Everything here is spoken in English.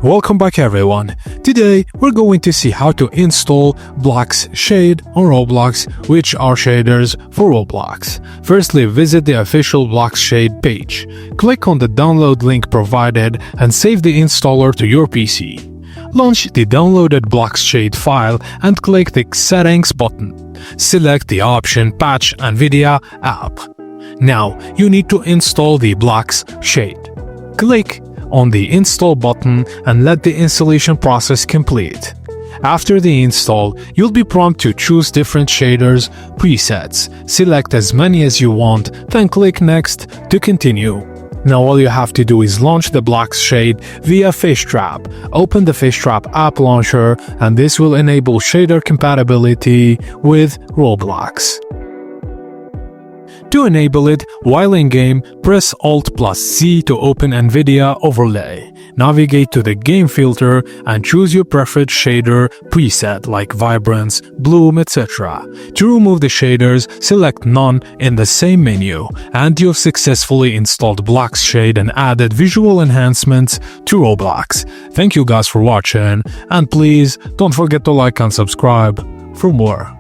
Welcome back everyone. Today we're going to see how to install BloxShade on Roblox, which are shaders for Roblox. Firstly, visit the official BloxShade page. Click on the download link provided and save the installer to your PC. Launch the downloaded BloxShade file and click the Settings button. Select the option Patch NVIDIA App. Now you need to install the BloxShade. Click on the install button and let the installation process complete. After the install, you'll be prompted to choose different shaders presets. Select as many as you want, then click Next to continue. Now all you have to do is launch the BloxShade via Fishtrap. Open the Fishtrap app launcher and this will enable shader compatibility with Roblox. To enable it, while in-game, press Alt+Z to open NVIDIA Overlay. Navigate to the Game filter and choose your preferred shader preset like Vibrance, Bloom, etc. To remove the shaders, select None in the same menu, and you've successfully installed BloxShade and added visual enhancements to Roblox. Thank you guys for watching, and please don't forget to like and subscribe for more.